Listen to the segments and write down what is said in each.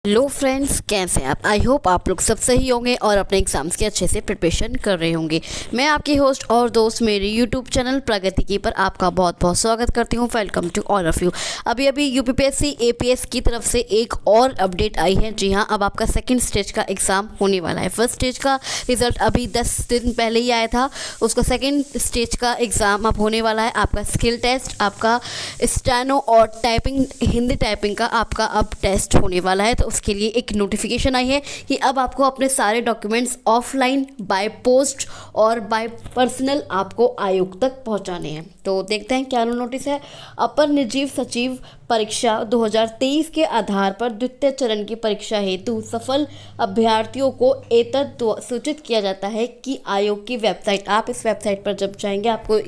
Hello friends, कैसे हैं आप। आई होप आप लोग सब सही होंगे और अपने एग्जाम्स की अच्छे से प्रिपरेशन कर रहे होंगे। मैं आपकी होस्ट और दोस्त मेरे यूट्यूब चैनल प्रगति की पर आपका बहुत बहुत स्वागत करती हूं। Welcome to all of you. अभी अभी यूपीपीएससी एपीएस की तरफ से एक और अपडेट आई है। जी हां, अब आपका सेकंड स्टेज का एग्ज़ाम होने वाला है। फर्स्ट स्टेज का रिजल्ट अभी 10 दिन पहले ही आया था। उसका सेकेंड स्टेज का एग्ज़ाम अब होने वाला है। आपका स्किल टेस्ट, आपका स्टेनो और टाइपिंग, हिंदी टाइपिंग का आपका अब टेस्ट होने वाला है। तो उसके लिए एक नोटिफिकेशन आई है कि अब आपको अपने सारे डॉक्यूमेंट्स ऑफलाइन, बाय पोस्ट और बाय पर्सनल आपको आयोग तक पहुंचाने हैं। तो देखते हैं क्या नोटिस है। अपर निर्जीव सचिव परीक्षा 2023 के आधार पर द्वितीय चरण की परीक्षा हेतु सफल अभ्यर्थियों को एतद सूचित किया जाता है कि आयोग की वेबसाइट, आप इस वेबसाइट पर जब जाएंगे, आपको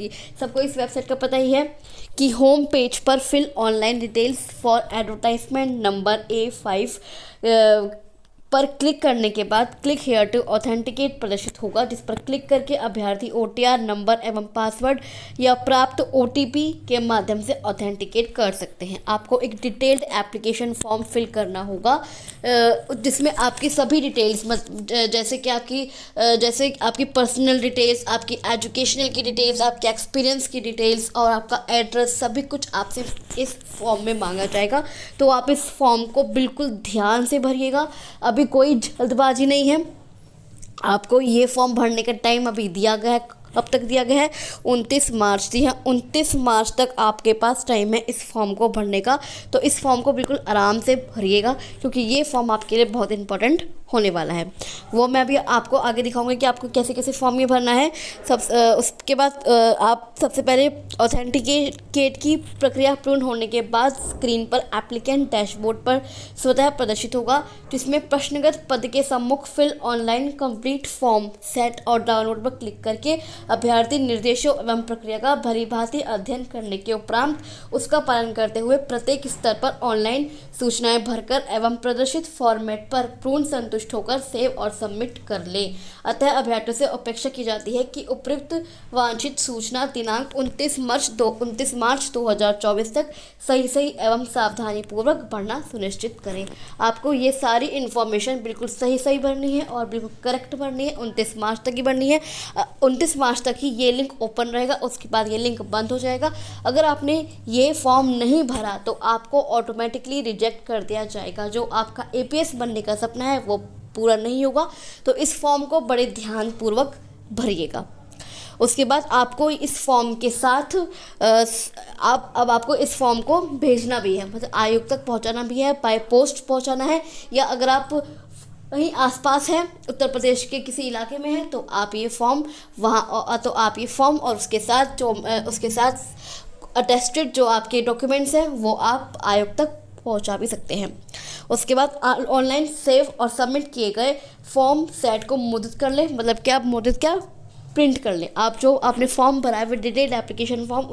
सबको इस वेबसाइट का पता ही है कि होम पेज पर fill online details for advertisement number A5 पर क्लिक करने के बाद क्लिक हेयर टू ऑथेंटिकेट प्रदर्शित होगा, जिस पर क्लिक करके अभ्यर्थी OTR नंबर एवं पासवर्ड या प्राप्त OTP के माध्यम से ऑथेंटिकेट कर सकते हैं। आपको एक डिटेल्ड एप्लीकेशन फॉर्म फिल करना होगा, जिसमें आपकी सभी डिटेल्स जैसे आपकी पर्सनल डिटेल्स, आपकी एजुकेशनल की डिटेल्स, आपके एक्सपीरियंस की डिटेल्स और आपका एड्रेस, सभी कुछ आपसे इस फॉर्म में मांगा जाएगा। तो आप इस फॉर्म को बिल्कुल ध्यान से भरिएगा। अभी कोई जल्दबाजी नहीं है। आपको ये फॉर्म भरने का टाइम अभी दिया गया है। कब तक दिया गया है? 29 मार्च। जी हाँ, 29 मार्च तक आपके पास टाइम है इस फॉर्म को भरने का। तो इस फॉर्म को बिल्कुल आराम से भरिएगा, क्योंकि ये फॉर्म आपके लिए बहुत इंपॉर्टेंट होने वाला है। वो मैं अभी आपको आगे दिखाऊंगी कि आपको कैसे कैसे फॉर्म ये भरना है। उसके बाद आप सबसे पहले ऑथेंटिकेट की प्रक्रिया पूर्ण होने के बाद स्क्रीन पर एप्लीकेंट डैशबोर्ड पर स्वतः प्रदर्शित होगा, जिसमें प्रश्नगत पद के सम्मुख fill online complete form set और डाउनलोड पर क्लिक करके अभ्यर्थी निर्देशों एवं प्रक्रिया का भलीभांति अध्ययन करने के उपरांत उसका पालन करते हुए प्रत्येक स्तर पर ऑनलाइन सूचनाएं भरकर एवं प्रदर्शित फॉर्मेट पर पूर्ण संतुष्ट होकर सेव और सबमिट कर ले। अतः अभ्यर्थियों से अपेक्षा की जाती है कि उपयुक्त वांछित सूचना दिनांक 29 मार्च 2024 तक सही एवं सावधानी पूर्वक भरना सुनिश्चित करें। आपको ये सारी इन्फॉर्मेशन बिल्कुल सही भरनी है और बिल्कुल करेक्ट भरनी है। 29 मार्च तक ही भरनी है। 29 मार्च तक ही ये लिंक ओपन रहेगा, उसके बाद ये लिंक बंद हो जाएगा। अगर आपने ये फॉर्म नहीं भरा तो आपको ऑटोमेटिकली रिजेक्ट कर दिया जाएगा। जो आपका APS बनने का सपना है वो पूरा नहीं होगा। तो इस फॉर्म को बड़े ध्यानपूर्वक भरिएगा। उसके बाद आपको इस फॉर्म के साथ आपको इस फॉर्म को भेजना भी है, मतलब आयोग तक पहुंचाना भी है, बाय पोस्ट पहुंचाना है, या अगर आप कहीं आसपास हैं, उत्तर प्रदेश के किसी इलाके में है, तो आप ये फॉर्म और उसके साथ अटेस्टेड जो आपके डॉक्यूमेंट्स हैं वो आप आयोग तक पहुंचा भी सकते हैं। उसके बाद ऑनलाइन सेव और सबमिट किए गए फॉर्म सेट को मुद्रित कर लें। मतलब क्या मुद्रित, क्या प्रिंट कर लें। आप जो आपने फॉर्म भरा है डिटेल्ड एप्लीकेशन फॉर्म,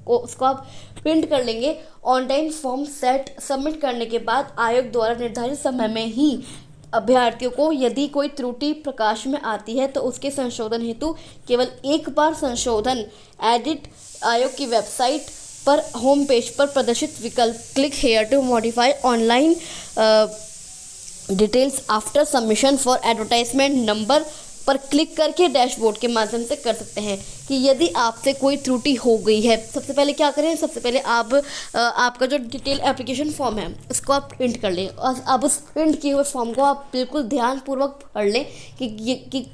उसको आप प्रिंट कर लेंगे। ऑनलाइन फॉर्म सेट सबमिट करने के बाद आयोग द्वारा निर्धारित समय में ही अभ्यर्थियों को यदि कोई त्रुटि प्रकाश में आती है तो उसके संशोधन हेतु केवल एक बार संशोधन एडिट आयोग की वेबसाइट पर होम पेज पर प्रदर्शित विकल्प click here to modify online details after submission for advertisement number पर क्लिक करके डैशबोर्ड के माध्यम से कर सकते हैं। कि यदि आपसे कोई त्रुटि हो गई है, सबसे पहले क्या करें, सबसे पहले आपका जो डिटेल एप्लीकेशन फॉर्म है उसको आप प्रिंट कर लें और अब उस प्रिंट किए हुए फॉर्म को आप बिल्कुल ध्यानपूर्वक पढ़ लें कि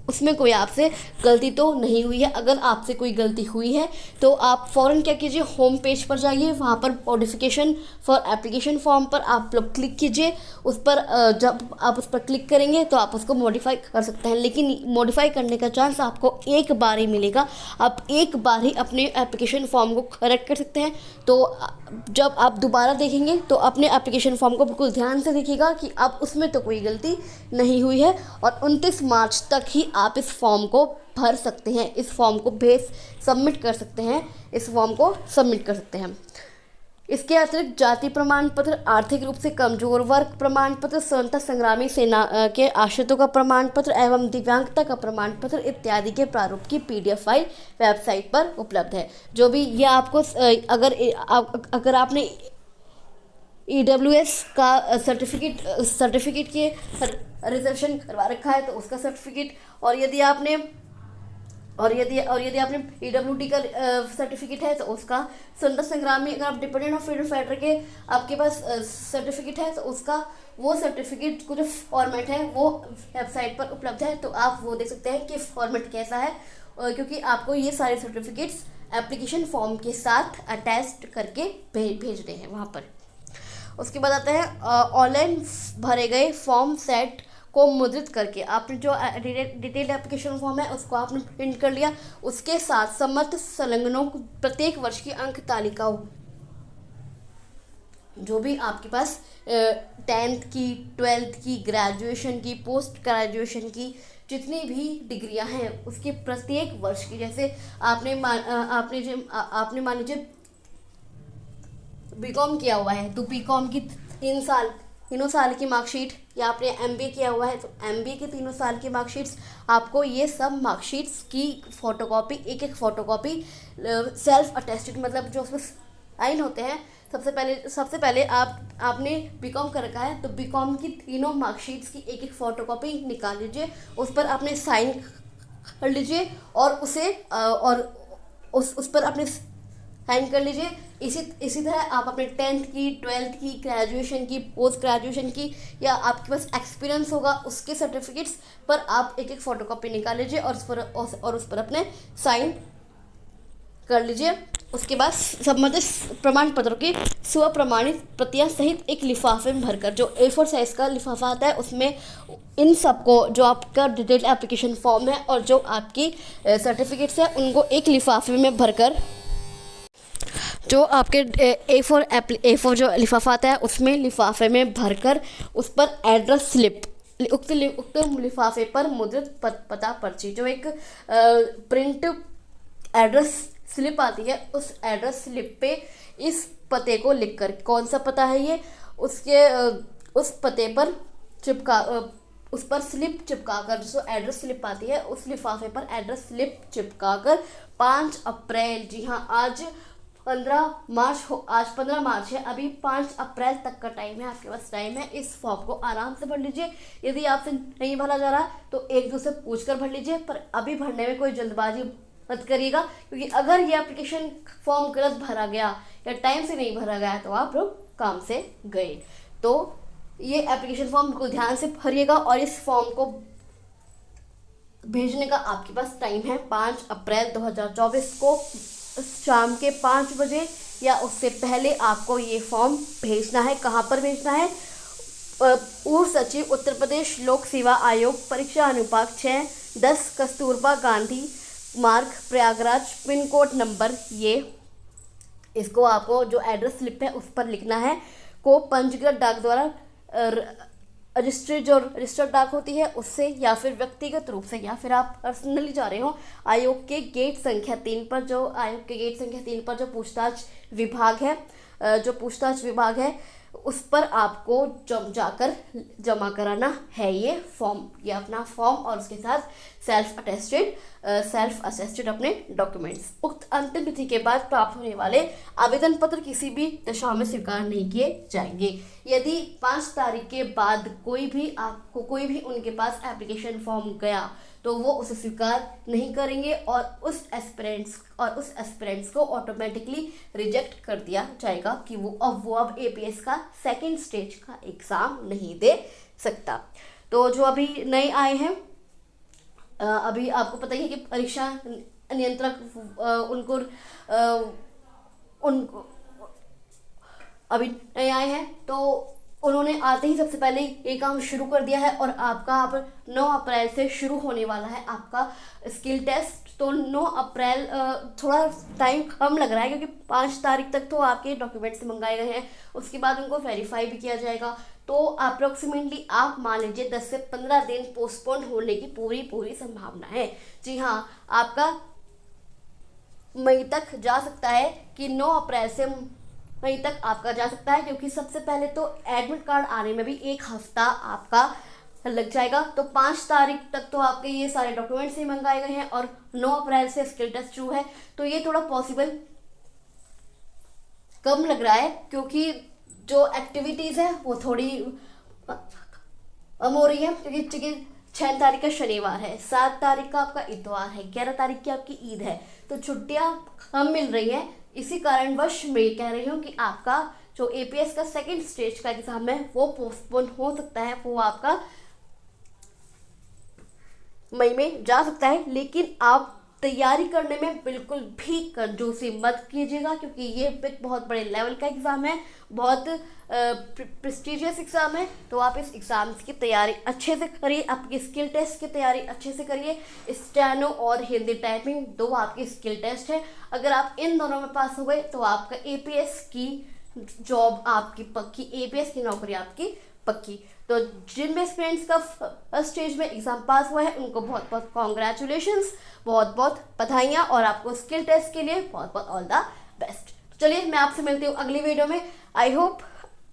उसमें कोई आपसे गलती तो नहीं हुई है। अगर आपसे कोई गलती हुई है तो आप फ़ौरन क्या कीजिए, होम पेज पर जाइए, वहाँ पर मॉडिफिकेशन फॉर एप्लीकेशन फॉर्म पर आप लोग क्लिक कीजिए। उस पर जब आप उस पर क्लिक करेंगे तो आप उसको मॉडिफाई कर सकते हैं, लेकिन मॉडिफाई करने का चांस आपको एक बार ही मिलेगा। आप एक बार ही अपने एप्लीकेशन फॉर्म को करेक्ट कर सकते हैं। तो जब आप दोबारा देखेंगे तो अपने एप्लीकेशन फॉर्म को बिल्कुल ध्यान से देखिएगा कि अब उसमें तो कोई गलती नहीं हुई है। और 29 मार्च तक ही आप इस फॉर्म को भर सकते हैं, इस फॉर्म को सबमिट कर सकते हैं, इस फॉर्म को सबमिट कर सकते हैं। इसके अतिरिक्त जाति प्रमाण पत्र, आर्थिक रूप से कमजोर वर्ग प्रमाण पत्र, स्वतंत्रता संग्रामी सेना के आश्रितों का प्रमाण पत्र एवं दिव्यांगता का प्रमाण पत्र इत्यादि के प्रारूप की PDF फाइल वेबसाइट पर उपलब्ध है। जो भी ये आपको अगर आपने EWS का सर्टिफिकेट के रिजर्वेशन करवा रखा है तो उसका सर्टिफिकेट, और यदि आपने EWD का सर्टिफिकेट है तो उसका, स्वतंत्रता संग्राम में अगर आप डिपेंडेंट ऑफ फ्रीडम फाइटर के आपके पास सर्टिफिकेट है तो उसका वो सर्टिफिकेट को जो फॉर्मेट है वो वेबसाइट पर उपलब्ध है, तो आप वो देख सकते हैं कि फॉर्मेट कैसा है, क्योंकि आपको ये सारे सर्टिफिकेट्स एप्लीकेशन फॉर्म के साथ अटैच्ड करके भेजने हैं वहाँ पर। उसके बाद आते हैं ऑनलाइन भरे गए फॉर्म सेट को मुद्रित करके, आपने जो डिटेल्ड एप्लीकेशन फॉर्म है उसको आपने प्रिंट कर लिया, उसके साथ समस्त संलग्नों को प्रत्येक वर्ष की अंक तालिका, जो भी आपके पास 10th की, 12th की, ग्रेजुएशन की, पोस्ट ग्रेजुएशन की जितनी भी डिग्रियां हैं उसके प्रत्येक वर्ष की, जैसे आपने मान लीजिए बीकॉम किया हुआ है तो बीकॉम की तीनों साल की मार्कशीट, या आपने MBA किया हुआ है तो MBA के 3 साल की मार्कशीट्स, आपको ये सब मार्कशीट्स की फोटोकॉपी, एक फोटोकॉपी सेल्फ अटेस्टेड, मतलब जो उसमें साइन होते हैं, सबसे पहले आपने बीकॉम कर रखा है तो बीकॉम की 3 मार्कशीट्स की एक फोटोकॉपी निकाल लीजिए, उस पर आपने साइन कर लीजिए और उस पर आपने साइन कर लीजिए। इसी तरह आप अपने 10th की, 12th की, ग्रेजुएशन की, पोस्ट ग्रेजुएशन की, या आपके पास एक्सपीरियंस होगा उसके सर्टिफिकेट्स पर आप एक फोटोकॉपी निकाल लीजिए और उस पर अपने साइन कर लीजिए। उसके बाद संबंधित प्रमाण पत्रों की स्वप्रमाणित प्रतियां सहित एक लिफाफे में भरकर, जो A4 साइज का लिफाफा आता है उसमें इन सबको, जो आपका डिटेल एप्लीकेशन फॉर्म है और जो आपकी सर्टिफिकेट्स है उनको एक लिफाफे में भरकर, जो आपके A4 जो लिफाफा आता है उसमें लिफाफे में भरकर उस पर एड्रेस स्लिप, उक्त लिफाफे पर मुद्रित पता पर्ची, जो एक प्रिंट एड्रेस स्लिप आती है, उस एड्रेस स्लिप पे इस पते को लिखकर, कौन सा पता है ये, उस पते पर उस पर स्लिप चिपकाकर, जो एड्रेस स्लिप आती है उस लिफाफे पर एड्रेस स्लिप चिपकाकर 5 अप्रैल, जी हाँ आज 15 मार्च है, अभी 5 अप्रैल तक का टाइम है, आपके पास टाइम है, इस फॉर्म को आराम से भर लीजिए। यदि आपसे नहीं भरा जा रहा तो एक दूसरे पूछ कर भर लीजिए, पर अभी भरने में कोई जल्दबाजी मत करिएगा, क्योंकि अगर ये एप्लीकेशन फॉर्म गलत भरा गया या टाइम से नहीं भरा गया तो आप लोग काम से गए। तो ये एप्लीकेशन फॉर्म बिल्कुल ध्यान से भरिएगा और इस फॉर्म को भेजने का आपके पास टाइम है 5 अप्रैल 2024 को शाम के 5 बजे या उससे पहले आपको ये फॉर्म भेजना है। कहाँ पर भेजना है? पूर्व सचिव उत्तर प्रदेश लोक सेवा आयोग, परीक्षा अनुपात 6, 10 कस्तूरबा गांधी मार्ग, प्रयागराज, पिन कोड नंबर ये, इसको आपको जो एड्रेस स्लिप है उस पर लिखना है, को पंजीकृत डाक द्वारा रजिस्टर्ड डाक होती है उससे, या फिर व्यक्तिगत रूप से, या फिर आप पर्सनली जा रहे हो आयोग के गेट संख्या 3 पर, जो पूछताछ विभाग है उस पर आपको जाकर जमा कराना है ये फॉर्म, ये अपना फॉर्म और उसके साथ सेल्फ अटेस्टेड अपने डॉक्यूमेंट्स। उक्त अंतिम तिथि के बाद प्राप्त होने वाले आवेदन पत्र किसी भी दशा में स्वीकार नहीं किए जाएंगे। यदि 5 तारीख के बाद कोई भी उनके पास एप्लीकेशन फॉर्म गया तो वो उसे स्वीकार नहीं करेंगे और उस एस्पिरेंट्स को ऑटोमेटिकली रिजेक्ट कर दिया जाएगा कि वो अब APS का 2nd स्टेज का एग्ज़ाम नहीं दे सकता। तो जो अभी नए आए हैं, अभी आपको पता ही है कि परीक्षा नियंत्रक उनको अभी नए आए हैं, तो उन्होंने आते ही सबसे पहले ये काम शुरू कर दिया है और आपका अब 9 अप्रैल से शुरू होने वाला है आपका स्किल टेस्ट। तो 9 अप्रैल थोड़ा टाइम कम लग रहा है क्योंकि 5 तारीख तक तो आपके डॉक्यूमेंट्स मंगाए गए हैं, उसके बाद उनको वेरीफाई भी किया जाएगा। तो अप्रोक्सीमेटली आप मान लीजिए 10 से 15 दिन पोस्टपोन होने की पूरी संभावना है। जी हाँ, आपका मई तक जा सकता है कि 9 अप्रैल से मई तक आपका जा सकता है, क्योंकि सबसे पहले तो एडमिट कार्ड आने में भी 1 हफ्ता आपका लग जाएगा। तो 5 तारीख तक तो आपके ये सारे डॉक्यूमेंट्स ही मंगाए गए हैं और 9 अप्रैल से स्किल टेस्ट शुरू है, तो ये थोड़ा पॉसिबल कम लग रहा है क्योंकि जो एक्टिविटीज़ है वो थोड़ी कम हो रही है, क्योंकि 6 तारीख का शनिवार है, 7 तारीख का आपका इतवार है, 11 तारीख की आपकी ईद है, तो छुट्टियां कम मिल रही हैं। इसी कारणवश मैं ये कह रही हूँ कि आपका जो एपीएस का सेकंड स्टेज का एग्जाम है वो पोस्टपोन हो सकता है, वो आपका मई में जा सकता है। लेकिन आप तैयारी करने में बिल्कुल भी कंजूसी मत कीजिएगा, क्योंकि ये एक बहुत बड़े लेवल का एग्ज़ाम है, बहुत प्रेस्टिजियस एग्ज़ाम है। तो आप इस एग्ज़ाम की तैयारी अच्छे से करिए, आपकी स्किल टेस्ट की तैयारी अच्छे से करिए। स्टेनो और हिंदी टाइपिंग 2 आपकी स्किल टेस्ट है। अगर आप इन दोनों में पास हो गए तो आपका एपीएस की जॉब आपकी पक्की, एपीएस की नौकरी आपकी पक्की। तो जिन भी स्टूडेंट्स का फर्स्ट स्टेज में एग्जाम पास हुआ है उनको बहुत बहुत कॉन्ग्रेचुलेशंस, बहुत बहुत बधाइयाँ, और आपको स्किल टेस्ट के लिए बहुत बहुत ऑल द बेस्ट। तो चलिए मैं आपसे मिलती हूँ अगली वीडियो में। आई होप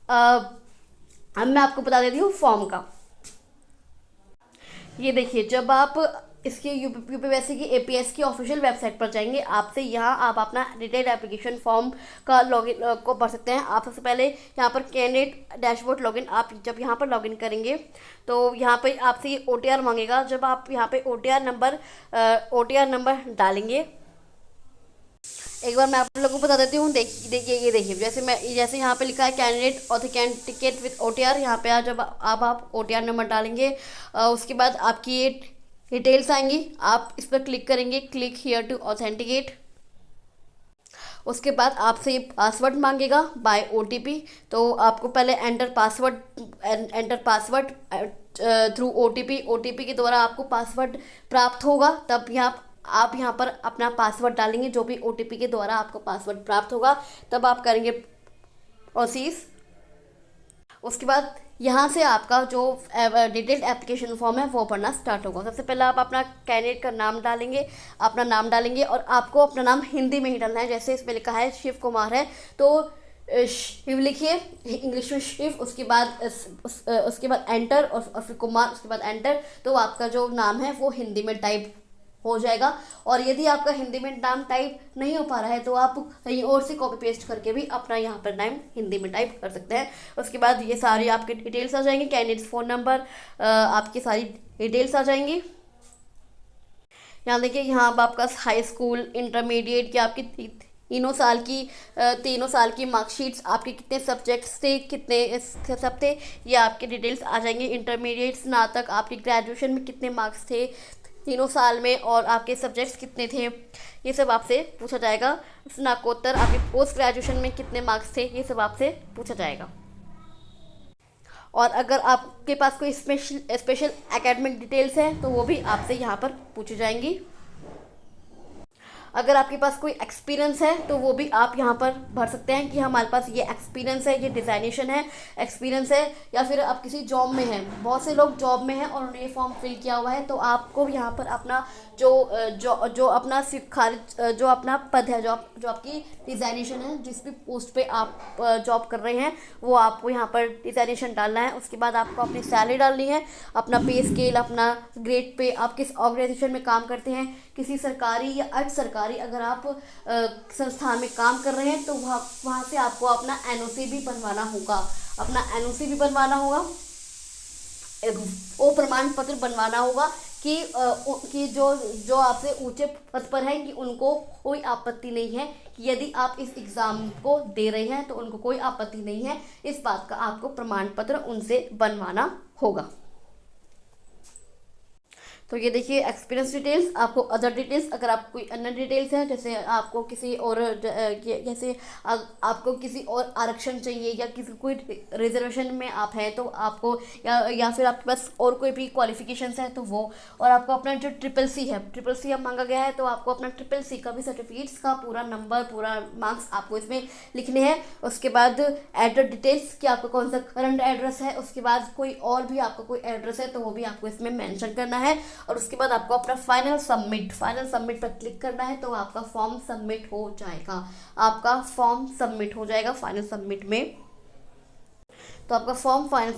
अब मैं आपको बता देती हूँ फॉर्म का। ये देखिए, जब आप इसके यूपीएससी की एपीएस की ऑफिशियल वेबसाइट पर जाएंगे, आपसे यहाँ आप अपना डिटेल एप्लीकेशन फॉर्म का लॉगिन को भर सकते हैं। आप सबसे पहले यहाँ पर कैंडिडेट डैशबोर्ड लॉगिन, आप जब यहाँ पर लॉगिन करेंगे तो यहाँ पे आपसे ये ओटीआर मांगेगा। जब आप यहाँ पे ओटीआर नंबर डालेंगे, एक बार मैं आप लोगों को बता देती हूँ। देखिए ये देखिए, जैसे यहाँ पे लिखा है कैंडिडेट ऑथेंटिकेट विद ओटीआर, यहाँ पे जब आप ओटीआर नंबर डालेंगे, उसके बाद आपकी ये डिटेल्स आएंगी, आप इस पर क्लिक करेंगे, क्लिक हियर टू ऑथेंटिकेट। उसके बाद आपसे ये पासवर्ड मांगेगा बाय ओटीपी। तो आपको पहले एंटर पासवर्ड थ्रू ओटीपी के द्वारा आपको पासवर्ड प्राप्त होगा। तब आप यहाँ पर अपना पासवर्ड डालेंगे, जो भी ओटीपी के द्वारा आपको पासवर्ड प्राप्त होगा, तब आप करेंगे प्रोसीड। उसके बाद यहाँ से आपका जो डिटेल्ड एप्लीकेशन फॉर्म है वो भरना स्टार्ट होगा। सबसे पहले आप अपना कैंडिडेट का नाम डालेंगे, अपना नाम डालेंगे, और आपको अपना नाम हिंदी में ही डालना है। जैसे इसमें लिखा है शिव कुमार है तो शिव लिखिए इंग्लिश में शिव, उसके बाद एंटर, और फिर कुमार, उसके बाद एंटर। तो आपका जो नाम है वो हिंदी में टाइप हो जाएगा। और यदि आपका हिंदी में नाम टाइप नहीं हो पा रहा है तो आप कहीं और से कॉपी पेस्ट करके भी अपना यहाँ पर नाम हिंदी में टाइप कर सकते हैं। उसके बाद ये सारी आपकी डिटेल्स आ जाएंगी, कैंडिडेट फ़ोन नंबर, आपकी सारी डिटेल्स आ जाएंगी। यहाँ देखिए, यहाँ पर आपका हाई स्कूल, इंटरमीडिएट की आपकी तीनों साल की मार्कशीट्स, आपके कितने सब्जेक्ट्स थे, कितने सब थे, ये आपके डिटेल्स आ जाएंगे। इंटरमीडिएट, स्नातक, आपके ग्रेजुएशन में कितने मार्क्स थे तीनों साल में, और आपके सब्जेक्ट्स कितने थे, ये सब आपसे पूछा जाएगा। स्नातकोत्तर, आपके पोस्ट ग्रेजुएशन में कितने मार्क्स थे, ये सब आपसे पूछा जाएगा। और अगर आपके पास कोई स्पेशल एकेडमिक डिटेल्स हैं तो वो भी आपसे यहाँ पर पूछी जाएंगी। अगर आपके पास कोई एक्सपीरियंस है तो वो भी आप यहाँ पर भर सकते हैं कि हमारे पास ये एक्सपीरियंस है, ये डिज़ाइनेशन है, एक्सपीरियंस है। या फिर आप किसी जॉब में हैं, बहुत से लोग जॉब में हैं और उन्होंने ये फॉर्म फिल किया हुआ है, तो आपको यहाँ पर अपना जो अपना पद है, जो आपकी डिज़ाइनेशन है, जिस भी पोस्ट पे आप जॉब कर रहे हैं, वो आपको यहाँ पर डिज़ाइनेशन डालना है। उसके बाद आपको अपनी सैलरी डालनी है, अपना पे स्केल, अपना ग्रेड पे, आप किस ऑर्गेनाइजेशन में काम करते हैं, किसी सरकारी या अर्ध सरकारी अगर आप संस्थान में काम कर रहे हैं तो वहाँ से आपको अपना एनओसी भी बनवाना होगा, वो प्रमाण पत्र बनवाना होगा कि जो आपसे ऊंचे पद पर हैं कि उनको कोई आपत्ति नहीं है कि यदि आप इस एग्ज़ाम को दे रहे हैं तो उनको कोई आपत्ति नहीं है। इस बात का आपको प्रमाण पत्र उनसे बनवाना होगा। तो ये देखिए एक्सपीरियंस डिटेल्स, आपको अदर डिटेल्स, अगर आप कोई अन्य डिटेल्स हैं, जैसे आपको किसी और आरक्षण चाहिए या कोई रिजर्वेशन में आप हैं तो आपको या फिर आपके पास और कोई भी क्वालिफिकेशंस हैं तो वो, और आपको अपना जो ट्रिपल सी अब मांगा गया है तो आपको अपना ट्रिपल सी का भी सर्टिफिकेट्स का पूरा नंबर, पूरा मार्क्स आपको इसमें लिखने हैं। उसके बाद एड्रेस डिटेल्स कि आपका कौन सा करंट एड्रेस है, उसके बाद कोई और भी आपका कोई एड्रेस है तो वो भी आपको इसमें मेंशन करना है। और उसके बाद आपको अपना फाइनल सबमिट पर क्लिक करना है तो आपका फॉर्म सबमिट हो जाएगा। फाइनल सबमिट में तो आपका फॉर्म फाइनल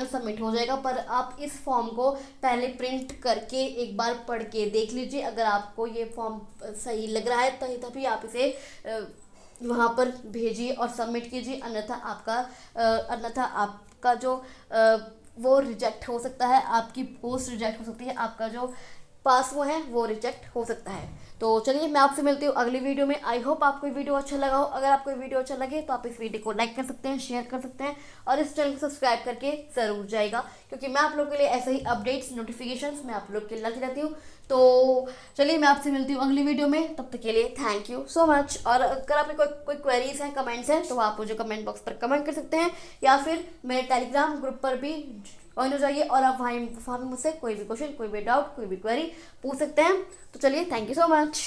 सबमिट हो जाएगा। पर आप इस फॉर्म को पहले प्रिंट करके एक बार पढ़ के देख लीजिए। अगर आपको ये फॉर्म सही लग रहा है तो तभी आप इसे वहाँ पर भेजिए और सबमिट कीजिए, अन्यथा आपका जो वो रिजेक्ट हो सकता है, आपकी पोस्ट रिजेक्ट हो सकती है, आपका जो पास वो है वो रिजेक्ट हो सकता है। तो चलिए मैं आपसे मिलती हूँ अगली वीडियो में। आई होप आपको ये वीडियो अच्छा लगा हो। अगर आपको ये वीडियो अच्छा लगे तो आप इस वीडियो को लाइक कर सकते हैं, शेयर कर सकते हैं और इस चैनल को सब्सक्राइब करके ज़रूर जाएगा, क्योंकि मैं आप लोगों के लिए ऐसे ही अपडेट्स नोटिफिकेशंस मैं आप लोग के लिए लाती रहती हूँ। तो चलिए मैं आपसे मिलती हूँ अगली वीडियो में, तब तक के लिए थैंक यू सो मच। और अगर आपके कोई क्वेरीज हैं, कमेंट्स हैं, तो आप मुझे कमेंट बॉक्स पर कमेंट कर सकते हैं या फिर मेरे टेलीग्राम ग्रुप पर भी ज्वाइन हो जाइए और आप वहाँ मुझसे कोई भी क्वेश्चन, कोई भी डाउट, कोई भी क्वेरी पूछ सकते हैं। तो चलिए थैंक यू सो मच।